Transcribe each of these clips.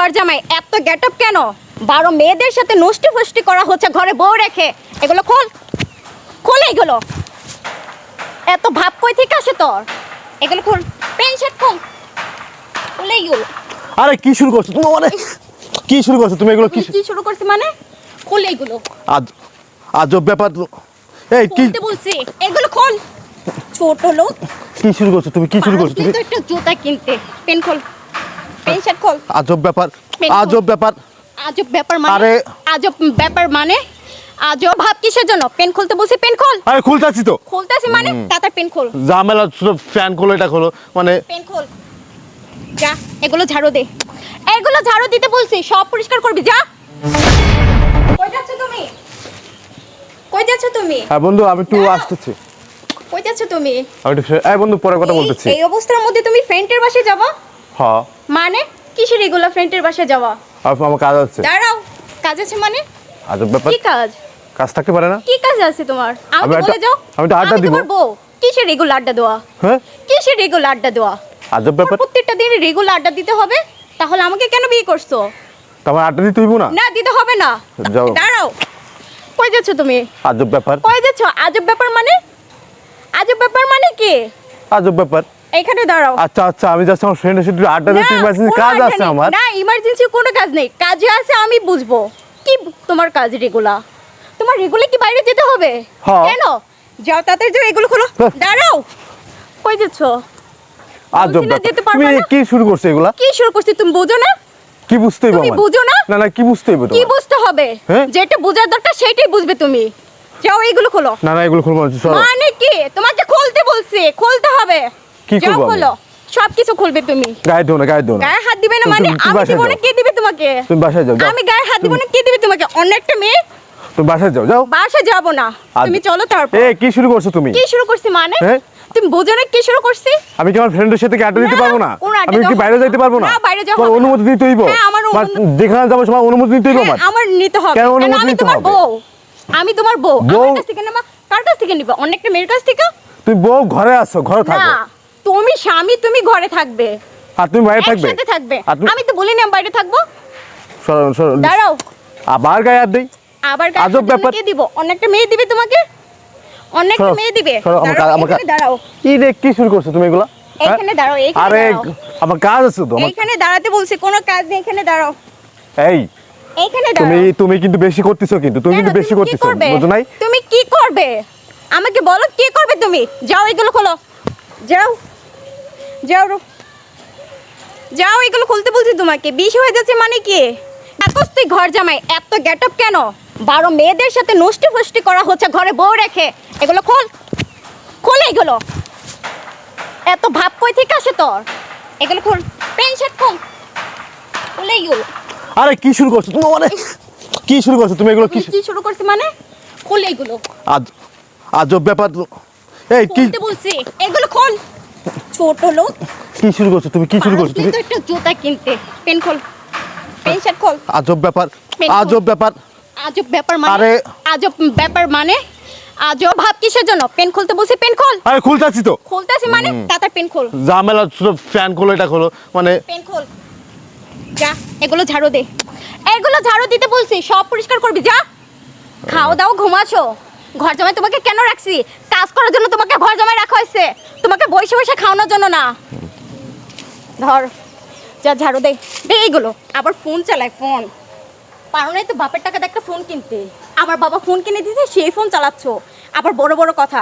ঘর জামাই, এত গেটআপ কেন? 12 মেয়েদের সাথে নষ্টি ফষ্টি করা হচ্ছে ঘরে বউ রেখে। এগুলো খোল, খোল এগুলো। এত ভাব কই থেকে আসে তোর? এগুলো খোল, প্যান্ট শার্ট খোল, খুলে এগুলো। আরে কি শুরু করছো তুমি? মানে কি শুরু করছো তুমি? এগুলো কি শুরু করছি মানে? খুলে এগুলো। আজব ব্যাপার। এই কি খুলতে বলছি, এগুলো খোল। ছোট লোক, কি শুরু করছো তুমি? কি শুরু করছো তুমি? তো একটা জুতা কিনতে। পেন খোল, পেন শার্ট খোল। আজব ব্যাপার, পেন খোল। আজব ব্যাপার। আজব ব্যাপার মানে? আরে আজব ব্যাপার মানে? আজব ভাব কিসের জন্য? পেন খুলতে বলছি, পেন খোল। আরে খুলতাছি তো। খুলতেছি মানে তাড়াতাড়ি পেন খোল। ঝামেলা শুধু ফ্যান খোলো, এটা খোলো মানে। পেন খোল, যা এগুলো ঝাড়ু দে। এগুলো ঝাড়ু দিতে বলছি, সব পরিষ্কার করবি, যা। কই যাচ্ছ তুমি? কই যাচ্ছ তুমি? হ্যাঁ বন্ধু, আমি একটু আসতেছি। কই যাচ্ছ তুমি? আমি একটু এই বন্ধু পরে কথা বলতেছি। এই অবস্থার মধ্যে তুমি ফ্রেন্ডের বাসায় যাবা? হ্যাঁ, মানে কিসের এগুলো ফ্রেন্ডের বাসায় যাওয়া? আমার কাজ আছে। দাঁড়াও, কাজ আছে মানে? আজব ব্যাপার। কি কাজ? কাজ থাকতে পারে না? কি কাজ আছে তোমার? আমাকে বলে যাও। আমি তো আড্ডা দিব। তোমার বউ কিসের রেগুলার আড্ডা দেওয়া? হ্যাঁ, কিসের রেগুলার আড্ডা দেওয়া? আজব ব্যাপার। প্রত্যেকটা দিন রেগুলার আড্ডা দিতে হবে? তাহলে আমাকে কেন বিয়ে করছো? তোমার আড্ডা দিতে হইব না? না, দিতে হবে না। যাও। দাঁড়াও, কই যাচ্ছ তুমি? আজব ব্যাপার। কই যাচ্ছ? আজব ব্যাপার মানে? আজব ব্যাপার মানে কি? আজব ব্যাপার। এইখানে দাঁড়াও। আচ্ছা আচ্ছা, আমি যাচ্ছি আমার ফ্রেন্ডের সাথে আড্ডা না, দিতে। ইমার্জেন্সি কোনো কাজ আড্ডা আছে নেই। আমার। না, ইমার্জেন্সি কোনো কাজ নেই। কাজে আছে আমি বুঝবো। কি তোমার কাজ রেগুলা? তোমার রেগুলা কি বাইরে যেতে হবে? হ্যাঁ। কেন? যাও তাড়াতাড়ি যাও, এগুলো খোলো। দাঁড়াও, কই যাচ্ছ? আজব বলছি না ব্যাপার। যেতে পারবা তুমি না? কি শুরু করছো এগুলা? কি শুরু করছি তুমি বুঝো না? কি বুঝতে হইব তুমি আমার? বুঝো না? না না, কি বুঝতে হইব কি তোমার? বুঝতে হবে? হ্যাঁ? যেটা বোঝার দরকার সেটাই বুঝবে তুমি। যাও এগুলো খোলো। না না, এগুলো খুলবো না, সরো। মানে কি? তোমাকে খুলতে বলছি, খুলতে হবে। কি যাও খুলবো আমি? খোলো, সব কিছু খুলবে তুমি। গায়ে দিও না, গায়ে দিও না। গায়ে হাত দিবে না মানে? তুমি আমি বাসায় দিব না, যাও। কে দিবে তোমাকে? তুমি বাসায় যাও, যাও। আমি গায়ে হাত দিব না, কে দিবে তোমাকে? অন্য একটা মেয়ে। তুমি বাসায় যাও, যাও। বাসা যাব না, তুমি চলো তারপর। এ কি শুরু করছো তুমি? কি শুরু করছি মানে? হ্যাঁ? তুমি বোঝো না কি শুরু করছি? আমি কি আমার ফ্রেন্ডের সাথে কি আড্ডা দিতে না, পারবো না? কোনো আড্ডা আমি কি দেওয়া বাইরে হবে যাইতে পারবো না? না, বাইরে যাওয়া তোমার হবে না। অনুমতি নিতে হইব? হ্যাঁ, আমার বা যেখানে যাবো সবার অনুমতি নিতে হইব আমার? আমার নিতে হবে। কেন কেন? অনুমতি আমি নিতে তোমার হবে? বউ। আমি তোমার বউ। বউ? আমার কাছ থেকে নেবা? কার কাছ থেকে নিবা? অন্য একটা মেয়ের কাছ থেকে? তুমি বউ ঘরে আছো, ঘরে না, থাকো। তুমি স্বামী, তুমি ঘরে থাকবে, আর তুমি বাইরে থাকবে? একসাথে থাকবে। আর তুমি- আমি তো বলিনি আমি বাইরে থাকবো। সরো সরো। দাঁড়াও, আবার গায়ে হাত দেই? আবার গায়ে আজব হাত দিলে ব্যাপার। কে দিব? অন্য একটা মেয়ে দিবে তোমাকে? অন্য একটা সরো, মেয়ে দিবে? সরো, দাঁড়াও, আমাকে এখানে দাঁড়াও। কি রে, কি শুরু করছো তুমি এগুলা? হ্যাঁ? এইখানে দাঁড়াও, এইখানে আরে দাঁড়াও। আমার কাজ আছে তো আমার। এইখানে দাঁড়াতে বলছি, কোনো কাজ নেই, এখানে দাঁড়াও। এই এইখানে তুমি দাঁড়াও। তুমি কিন্তু বেশি করতেছো, কিন্তু তুমি কেন, কিন্তু বেশি তুমি কি করতেছো, করবে? বুঝো নাই? তুমি কি করবে? আমাকে বলো কি করবে তুমি? যাও এগুলো খোলো, যাও, যাও যাও, এগুলো খুলতে বলছি তোমাকে। বিষ হয়ে যাচ্ছে মানে কি? এতস তুই ঘর জামাই, এত গেটআপ কেন? 12 মেয়েদের সাথে নষ্টি ফষ্টি করা হচ্ছে ঘরে বউ রেখে। এগুলো খোল, খোল এগুলো। এত ভাব কই থেকে আসে তোর? এগুলো খোল, প্যান্ট শার্ট খোল, খুলে এগুলো। আরে কি শুরু করছো তুমি? মানে কি শুরু করছো তুমি? এগুলো কি কি শুরু করছি মানে? খুলে এগুলো। আজব ব্যাপার। এই কি খুলতে বলছি, এগুলো খোল। ছোট লোক, কি শুরু করছো তুমি? কি শুরু করছো তুমি? তো একটা জুতা কিনতে। পেন খোল, পেন শার্ট খোল। আজব ব্যাপার, পেন খোল। আজব ব্যাপার। আজব ব্যাপার মানে? আরে আজব ব্যাপার মানে? আজব ভাব কিসের জন্য? পেন খুলতে বলছি, পেন খোল। আরে খুলতাছি তো। খুলতেছি মানে তাড়াতাড়ি পেন খোল। ঝামেলা শুধু ফ্যান খোলো, এটা খোলো মানে। পেন খোল, যা এগুলো ঝাড়ু দে। এগুলো ঝাড়ু দিতে বলছি, সব পরিষ্কার করবি, যা। খাও দাও, ঘুমাছো। ঘর জামাই তোমাকে কেন রাখছি? কাজ করার জন্য তোমাকে ঘর জামাই রাখা হয়েছে, তোমাকে বসে বসে খাওয়ানোর জন্য না। ধর, যা ঝাড়ু দে। দে এইগুলো। আবার ফোন চালায়, ফোন। পারো নাই তো বাপের টাকা দিয়ে একটা ফোন কিনতে। আমার বাবা ফোন কিনে দিয়েছে, সেই ফোন চালাচ্ছ। আবার বড় বড় কথা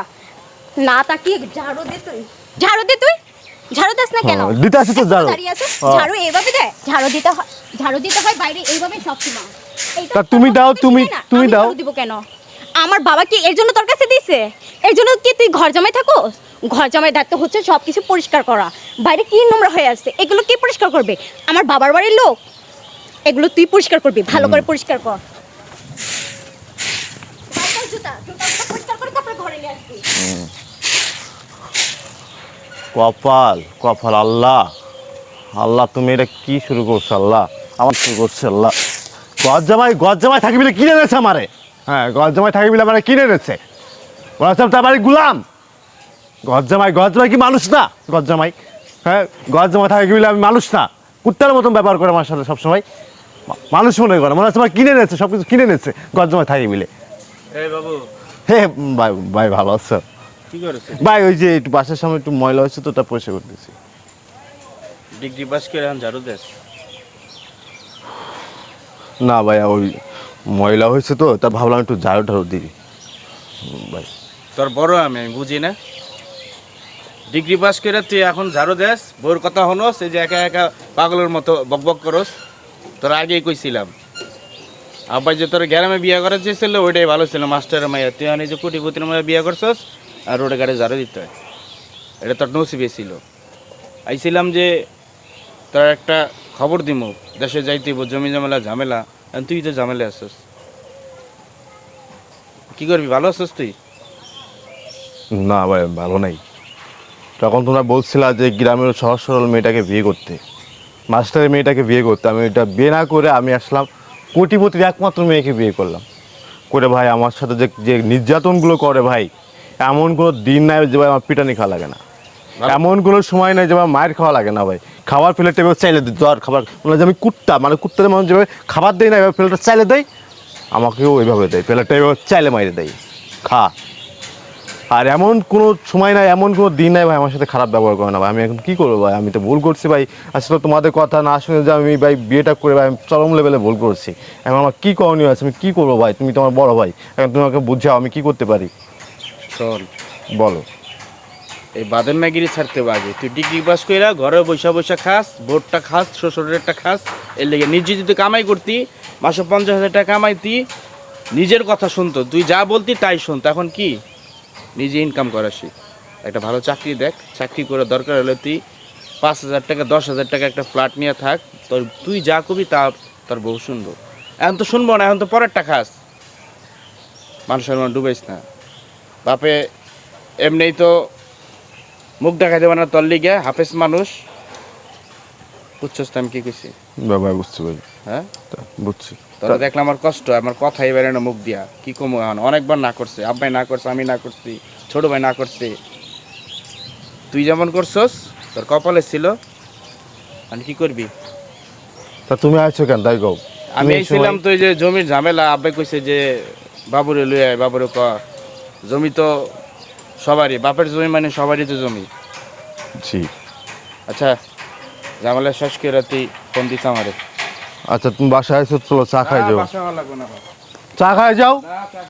না তাকিয়ে ঝাড়ু দে তুই। ঝাড়ু দে তুই। ঝাড়ু দিস না কেন? দিতে আসি তো, ঝাড়ু। দাঁড়িয়ে আছিস? ঝাড়ু এইভাবে দে? ঝাড়ু দিতে হয় বাইরে এইভাবে সবসময়। এইটা তা তুমি দাও, বেশি তুমি দেয় না? তুমি আমি দাও। ঝাড়ু দিব কেন? আমার বাবা কি এর জন্য তোর কাছে দিয়েছে? এর জন্য কি তুই ঘর জামাই থাকো? ঘর জামাই দায়িত্ব হচ্ছে সব কিছু পরিষ্কার করা। বাইরে কি নোংরা হয়ে আছে, এগুলো কি পরিষ্কার করবে? আমার বাবার বাড়ির লোক। এগুলো তুই পরিষ্কার করবি, ভালো করে পরিষ্কার কর। জুতা পরিষ্কার করে তারপরে ঘরে নিয়ে আসবি। কপাল কপাল, আল্লাহ আল্লাহ, তুমি এটা কি শুরু করছো? আল্লাহ আমার শুরু করছে। আল্লাহ, গজ জামাই থাকি বলে কিনে এনেছে আমারে। হ্যাঁ, গজ জামাই থাকি বলে আমারে কিনে এনেছে। ওরা সব তার বাড়ি গুলাম। গজ জামাই কি মানুষ না? গজ জামাই, হ্যাঁ, গজ জামাই থাকি বলে আমি মানুষ না? কুত্তার মতন ব্যবহার করে আমার সাথে সবসময়। মানুষ মনে করে মনে হচ্ছে আমার কিনে নিয়েছে, সব কিছু কিনে নিয়েছে ঘর জমায় থাকি বলে। এই বাবু হে ভাই, ভাই ভালো আছো? কি করেছে? ভাই ওই যে একটু বাসার সামনে একটু ময়লা হয়েছে তো, ওটা পরিষ্কার করতেছি। ডিগ্রি পাস করে এখন ঝাড়ু দেস? না ভাই, ওই ময়লা হয়েছে তো, তা ভাবলাম একটু ঝাড়ু ঠাড়ু দিই ভাই। তোর বড় আমি বুঝি না। ডিগ্রি পাস করে তুই এখন ঝাড়ু দেস, বউর কথা হনস, এই যে একা একা পাগলের মতো বকবক করস। তোর আগেই কইছিলাম আব্বাই যে তোর গ্রামে বিয়ে করার চেয়েছিল ওইটাই ভালো ছিল, মাস্টারের মাইয়া। তুই এখন এই যে কোটিপতির মাইয়া বিয়ে করছস আর রোডে গাড়ি ঝাড়ু দিতে হয়, এটা তোর নসিবে ছিল। আইছিলাম যে তোর একটা খবর দিমু, দেশে যাইতেইব, জমি ঝামেলা ঝামেলা, এখন তুই তো ঝামেলা আসছস। কি করবি, ভালো আছস তুই? না ভাই ভালো নাই। তখন তোমরা বলছিলা যে গ্রামের সহজ সরল মেয়েটাকে বিয়ে করতে, মাস্টারের মেয়েটাকে বিয়ে করতে। আমি এটা বিয়ে না করে আমি আসলাম কোটিপতির একমাত্র মেয়েকে বিয়ে করলাম। করে ভাই আমার সাথে যে যে নির্যাতনগুলো করে ভাই, এমন কোনো দিন নাই যে ভাই আমার পিটানি খাওয়া লাগে না, এমন কোনো সময় নাই যে আমার মায়ের খাওয়া লাগে না ভাই। খাবার প্লেটটা এবার চাইলে দিই, জ্বর খাবার মানে যে আমি কুত্তা, মানে কুত্তাদের মানুষ যেভাবে খাবার দেয় না, এবার প্লেটটা চাইলে দেয়, আমাকেও ওইভাবে দেয়, প্লেটটা এবার চাইলে মাইরে দেয়, খা। আর এমন কোনো সময় নাই, এমন কোনো দিন নাই ভাই আমার সাথে খারাপ ব্যবহার করে না ভাই। আমি এখন কী করবো ভাই, আমি তো ভুল করছি ভাই। আসলে তোমাদের কথা না শুনে যে আমি ভাই বিয়েটা করে ভাই আমি চরম লেভেলে ভুল করছি। এখন আমার কী করণীয় আছে, আমি কী করবো ভাই? তুমি তো আমার বড় ভাই, এখন তুমি আমাকে বুঝাও আমি কী করতে পারি, শোন, বলো। এই বাদন ম্যাগিরি ছাড়তে হবে আগে। তুই ডিগ্রি পাস কইরা ঘরে বৈশা বৈশা খাস, ভোটটা খাস, শ্বশুরেরটা খাস, এর লেগে নিজে যদি কামাই করতি, মাসে 50,000 টাকা কামাইতি, নিজের কথা শুনতো, তুই যা বলতি তাই শুনতো। এখন কি নিজে ইনকাম করা শিখ, একটা ভালো চাকরি দেখ, চাকরি করে দরকার হলে তুই 5,000 টাকা 10,000 টাকা একটা ফ্ল্যাট নিয়ে থাক, তোর তুই যা করবি তা তোর বউ শুনবো। এখন তো শুনবো না, এখন তো পরেরটা খাস, মানুষের মন ডুবাইস না। বাপে এমনিই তো মুখ দেখা দেবে না তোর লিগে, হাফেজ মানুষ। বুঝছস তো আমি কি কইছি? ভাই বুঝছি ভাই, হ্যাঁ বুঝছি। তোরা দেখলে আমার কষ্ট, আমার কথাই বেরে না মুখ দিয়া। কি কমু এখন, অনেকবার না করছে, আব্বাই না করছে, আমি না করছি, ছোট ভাই না করছে, তুই যেমন করছস তোর কপালে ছিল। মানে কি করবি? তা তুমি আসছো কেন তাই কও? আমি আইছিলাম তো এই যে জমির ঝামেলা, আব্বাই কইছে যে বাবুরে লুই আয়, বাবুরে ক জমি তো সবারই, বাপের জমি মানে সবারই তো জমি। জি আচ্ছা ঝামেলা শেষ করে তুই ফোন দিস আমারে। আচ্ছা, তুমি বাসায় আসছো, চলো চা খাই যাও, বাসা ভালো লাগবে না। চা খাই যাও।